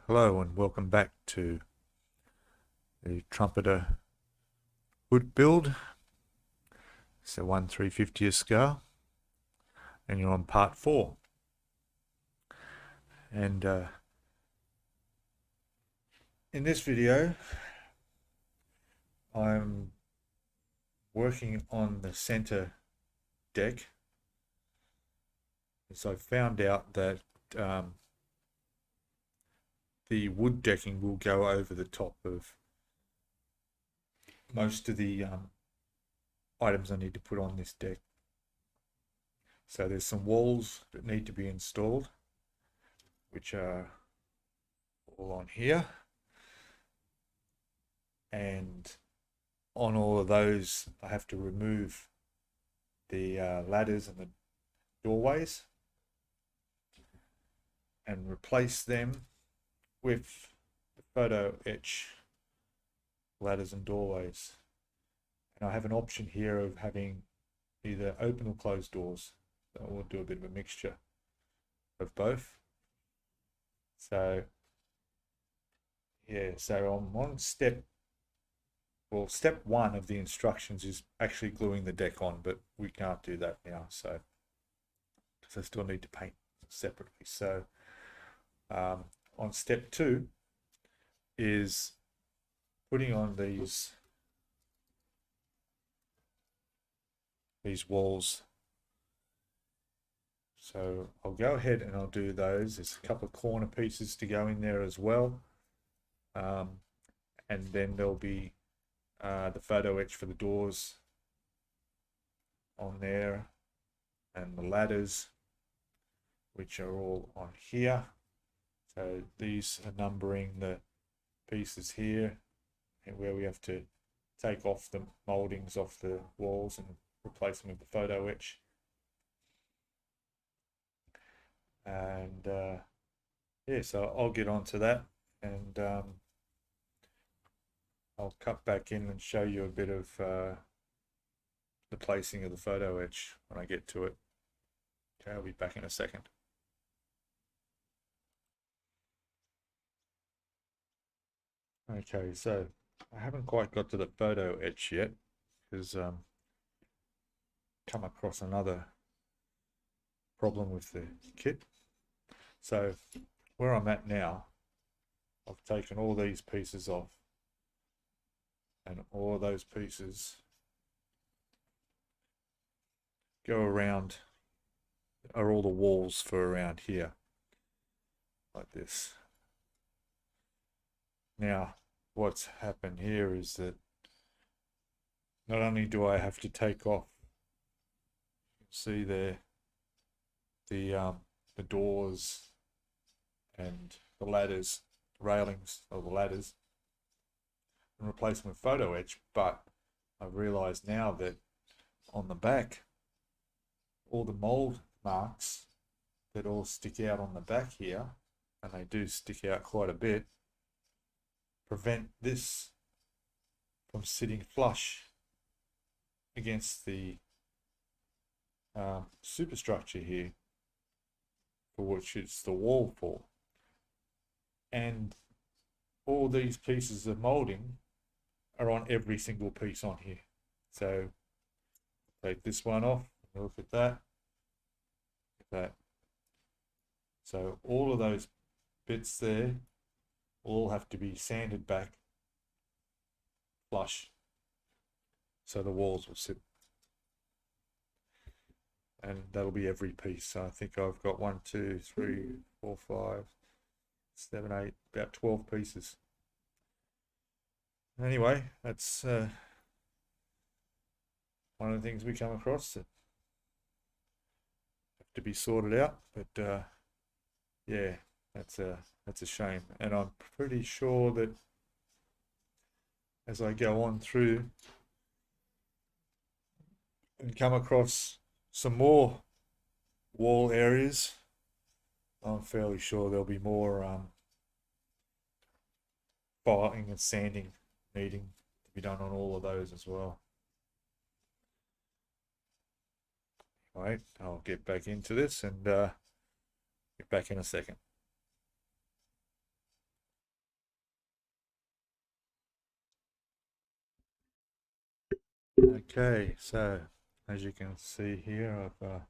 Hello and welcome back to the Trumpeter hood build. It's a 1/350th scale and you're on part 4. And in this video I'm working on the center deck. So I found out that the wood decking will go over the top of most of the items I need to put on this deck. So there's some walls that need to be installed, which are all on here. And on all of those, I have to remove the ladders and the doorways and replace them with the photo etch ladders and doorways. And I have an option here of having either open or closed doors. So we'll do a bit of a mixture of both. So yeah, so I'm on step 1 of the instructions is actually gluing the deck on, but we can't do that now, so because I still need to paint separately. So on step 2 is putting on these walls. So I'll go ahead and I'll do those. There's a couple of corner pieces to go in there as well, and then there'll be the photo etch for the doors on there, and the ladders, which are all on here. So these are numbering the pieces here, and where we have to take off the moldings off the walls and replace them with the photo etch. And yeah, so I'll get on to that, and I'll cut back in and show you a bit of the placing of the photo etch when I get to it. Okay, I'll be back in a second. Okay, so I haven't quite got to the photo etch yet because come across another problem with the kit. So where I'm at now, I've taken all these pieces off, and all those pieces go around, are all the walls for around here, like this. Now, what's happened here is that not only do I have to take off, see there, the doors and the ladders, railings of the ladders, and replace them with photo etch, but I've realized now that on the back, all the mold marks that all stick out on the back here, and they do stick out quite a bit, prevent this from sitting flush against the superstructure here, for which it's the wall for. And all these pieces of molding are on every single piece on here. So take this one off, look at that, So all of those bits there all have to be sanded back flush, so the walls will sit, and that'll be every piece. So I think I've got 1, 2, 3, 4, 5, 7, 8, about 12 pieces. Anyway, that's one of the things we come across that have to be sorted out. But yeah, that's a shame, and I'm pretty sure that as I go on through and come across some more wall areas, I'm fairly sure there'll be more filing and sanding needing to be done on all of those as well. Right, I'll get back into this and get back in a second. Okay, so as you can see here, I've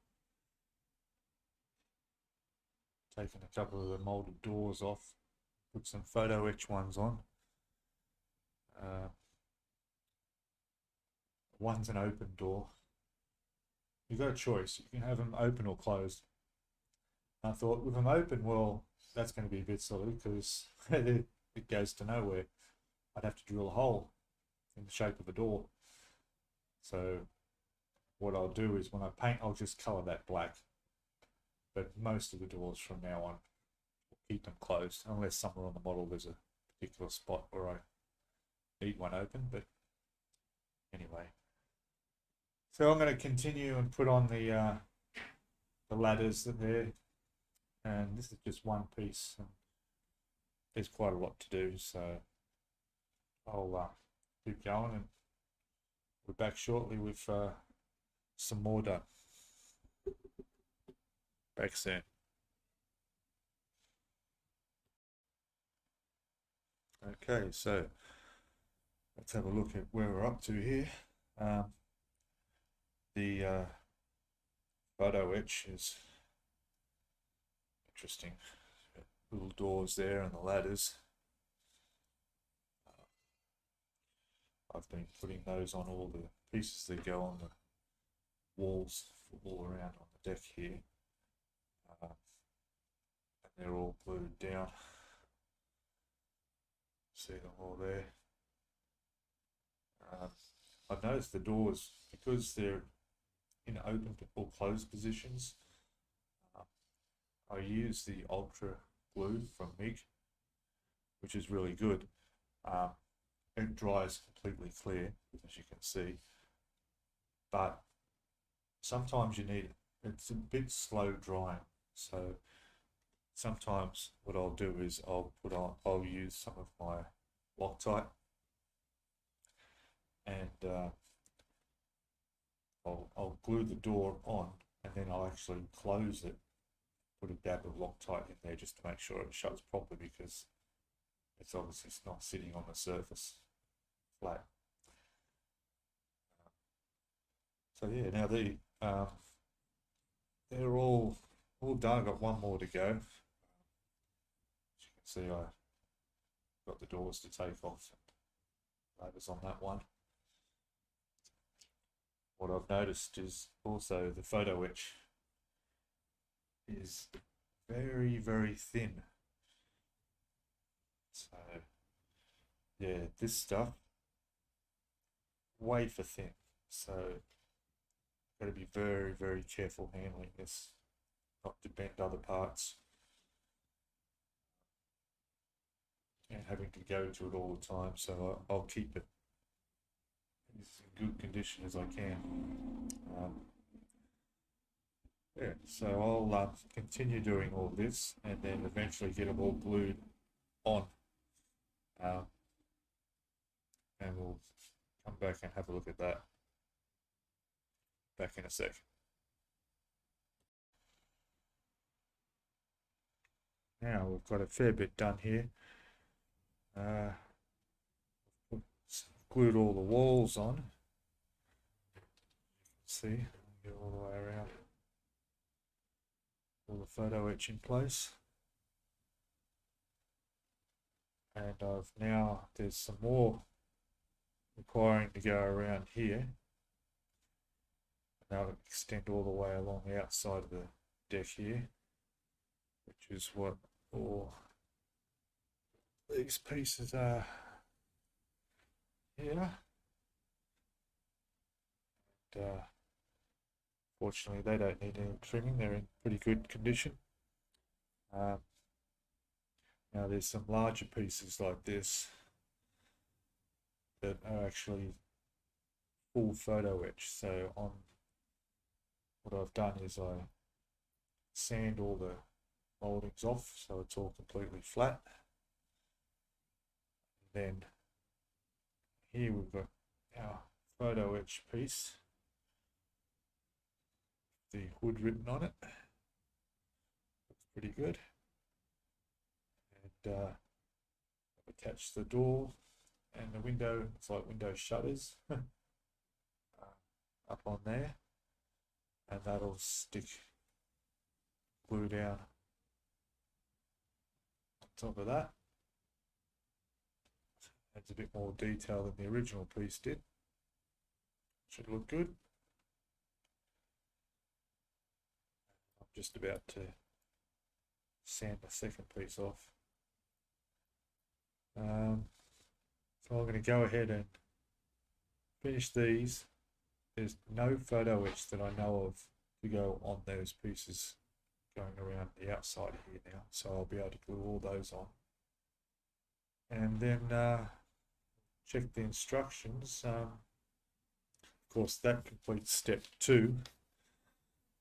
taken a couple of the molded doors off, put some photo etch ones on. One's an open door. You've got a choice. You can have them open or closed. And I thought with them open, well, that's going to be a bit silly because it goes to nowhere. I'd have to drill a hole in the shape of a door. So what I'll do is when I paint, I'll just colour that black. But most of the doors from now on, will keep them closed, unless somewhere on the model there's a particular spot where I need one open. But anyway, so I'm going to continue and put on the ladders that there, and this is just one piece. And there's quite a lot to do, so I'll keep going, and we're back shortly with some more done. Back soon. Okay, so let's have a look at where we're up to here. The photo etch is interesting. Little doors there and the ladders. I've been putting those on all the pieces that go on the walls all around on the deck here. And they're all glued down. See them all there. I've noticed the doors, because they're in open or closed positions, I use the ultra glue from MIG, which is really good. It dries completely clear, as you can see, but sometimes you need it. It's a bit slow drying, so sometimes what I'll do is I'll use some of my Loctite, and I'll glue the door on, and then I'll actually close it, put a dab of Loctite in there just to make sure it shuts properly, because it's obviously not sitting on the surface flat. So yeah, now they're all done. I've got one more to go. As you can see, I got the doors to take off and ladders on that one. What I've noticed is also the photo etch is very, very thin. So yeah, this stuff wafer thin. So got to be very, very careful handling this, not to bend other parts, and having to go to it all the time. So I'll keep it in as good condition as I can. Yeah, so I'll continue doing all this, and then eventually get them all glued on, and we'll come back and have a look at that back in a sec. Now we've got a fair bit done here. Glued all the walls on. See, get all the way around. All the photo etch in place. And there's some more requiring to go around here. And that'll extend all the way along the outside of the deck here, which is what all these pieces are here. And fortunately they don't need any trimming, they're in pretty good condition. Now there's some larger pieces like this that are actually full photo etch. So on what I've done is I sand all the moldings off so it's all completely flat. And then here we've got our photo etch piece, the hood written on it. Looks pretty good. And I've attached the door and the window. It's like window shutters. up on there, and that'll stick glue down on top of that. Adds a bit more detail than the original piece did. Should look good. I'm just about to sand the second piece off. So I'm going to go ahead and finish these. There's no photo etch that I know of to go on those pieces going around the outside here now, so I'll be able to glue all those on. And then check the instructions. Of course, that completes step 2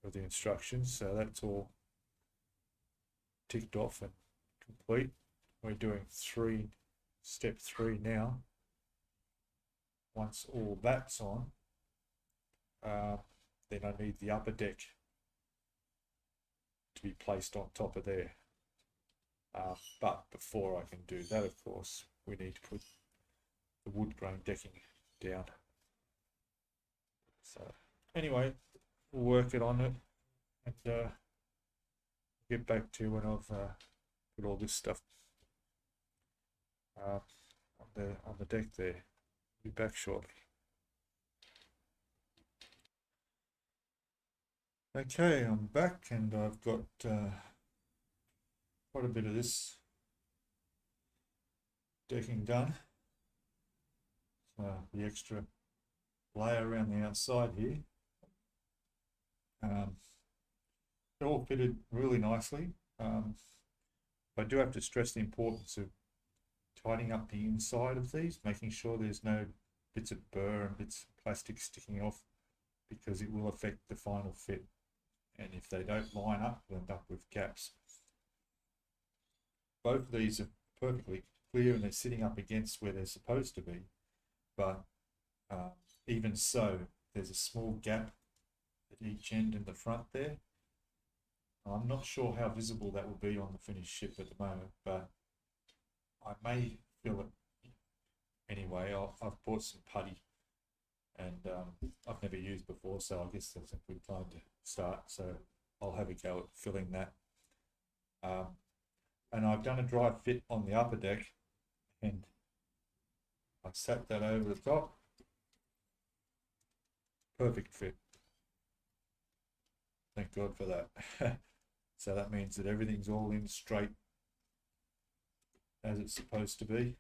of the instructions, so that's all ticked off and complete. We're doing step 3 now. Once all that's on, then I need the upper deck to be placed on top of there. But before I can do that, of course, we need to put the wood grain decking down. So anyway, we'll work it on it and get back to when I've put all this stuff on the deck there. Be back shortly. Okay, I'm back and I've got quite a bit of this decking done. The extra layer around the outside here. It all fitted really nicely. I do have to stress the importance of tidying up the inside of these, making sure there's no bits of burr and bits of plastic sticking off, because it will affect the final fit. And if they don't line up, we'll end up with gaps. Both of these are perfectly clear and they're sitting up against where they're supposed to be, but even so, there's a small gap at each end in the front there. I'm not sure how visible that will be on the finished ship at the moment, but I may fill it anyway. I've bought some putty and I've never used before, so I guess that's a good time to start. So I'll have a go at filling that. And I've done a dry fit on the upper deck, and I sat that over the top. Perfect fit. Thank God for that. So that means that everything's all in straight as it's supposed to be.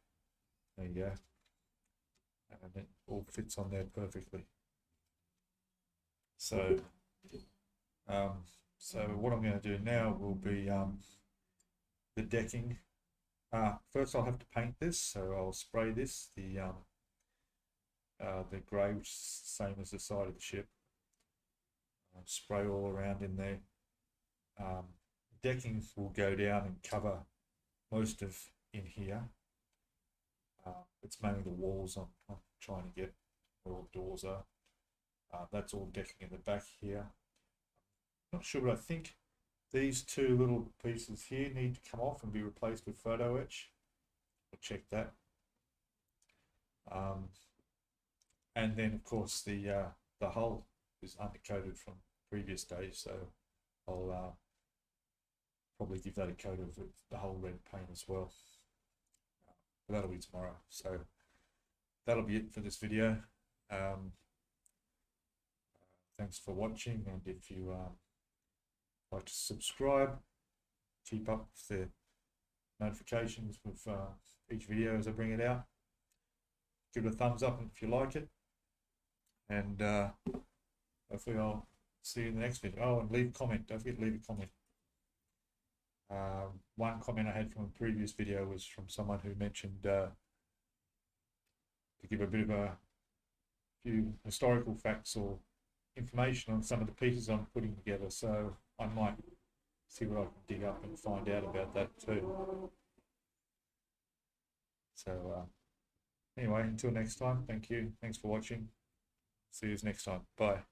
There you go. And it all fits on there perfectly. So what I'm going to do now will be the decking. First I'll have to paint this, so I'll spray this, the grey, which is the same as the side of the ship. Spray all around in there. Decking will go down and cover most of in here. It's mainly the walls I'm trying to get where all the doors are. That's all decking in the back here. Not sure, but I think these two little pieces here need to come off and be replaced with photo etch. We'll check that. And then of course the hull is undercoated from previous days, so I'll probably give that a coat of the whole red paint as well. But that'll be tomorrow. So that'll be it for this video. Thanks for watching, and if you like to subscribe, keep up with the notifications with each video as I bring it out. Give it a thumbs up if you like it, and hopefully I'll see you in the next video. Oh, and leave a comment. Don't forget to leave a comment. One comment I had from a previous video was from someone who mentioned to give a bit of a few historical facts or information on some of the pieces I'm putting together, so I might see what I can dig up and find out about that too. So anyway, until next time, thank you. Thanks for watching. See you next time. Bye.